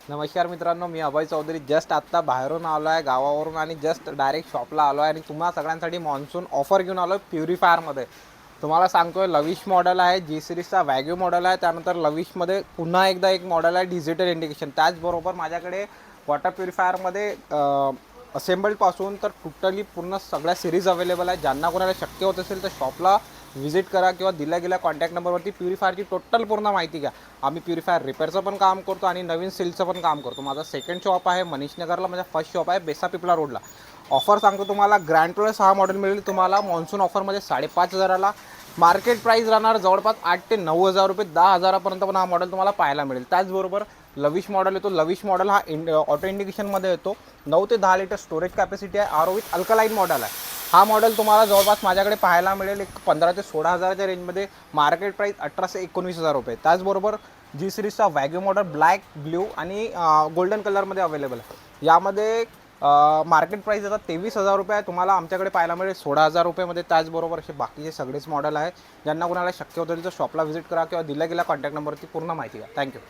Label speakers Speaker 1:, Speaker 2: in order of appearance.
Speaker 1: नमस्कार मित्रांनो, मी अभय चौधरी. जस्ट आत्ता बाहेरून आलो आहे गावावरून आणि जस्ट डायरेक्ट शॉपला आलो आहे आणि तुम्हा सगळ्यांसाठी मॉन्सून ऑफर घेऊन आलो आहे प्युरिफायरमध्ये. तुम्हाला सांगतोय लविश मॉडेल आहे, जी सिरीजचा वॅग्यू मॉडेल आहे. त्यानंतर लविशमध्ये पुन्हा एकदा एक मॉडेल आहे डिजिटल इंडिकेशन. त्याचबरोबर माझ्याकडे वॉटर प्युरिफायरमध्ये असेंबल्डपासून तर टोटली पूर्ण सगळ्या सिरीज अवेलेबल आहे. ज्यांना कोणाला शक्य होत असेल तर शॉपला व्हिजिट करा किंवा दिल्या गेल्या कॉन्टॅक्ट नंबरवरती प्युरिफायरची टोटल पूर्ण माहिती घ्या. आम्ही प्युरिफायर रिपेअरचं पण काम करतो आणि नवीन सीलचं पण काम करतो. माझा सेकंड शॉप आहे मनीष नगरला, माझा फर्स्ट शॉप आहे बेसा पिपला रोडला. ऑफर सांगतो तुम्हाला, ग्रँड प्लस हा मॉडेल मिळेल तुम्हाला मॉन्सून ऑफरमध्ये 5,500ला. मार्केट प्राईस राहणार जवळपास 8,000 ते 9,000 रुपये, 10,000पर्यंत पण हा मॉडेल तुम्हाला पाहायला मिळेल. त्याचबरोबर लविश मॉडेल येतो. लविश मॉडेल हा ऑटो इंडिकेशनमध्ये येतो. 9 ते 10 लिटर स्टोरेज कॅपॅसिटी आहे. R O with alkaline model आहे. हा मॉडेल तुम्हाला जवळपास माझ्याकडे पाहायला मिळेल 15,000 ते 16,000च्या रेंजमध्ये. मार्केट प्राईस 18,000 ते 19,000 रुपये. त्याचबरोबर जी सिरीजचा वॅग्यू मॉडेल ब्लॅक, ब्ल्यू आणि गोल्डन कलरमध्ये अवेलेबल आहे. यामध्ये मार्केट प्राईस आता 23,000 रुपये आहे. तुम्हाला आमच्याकडे पाहायला मिळेल 16,000 रुपयेमध्ये. त्याचबरोबर असे बाकीचे सगळेच मॉडेल आहेत. ज्यांना कोणाला शक्य होतील तर शॉपला व्हिजिट करा किंवा दिल्या गेल्या कॉन्टॅक्ट नंबरवरती पूर्ण माहिती घ्या. थँक्यू.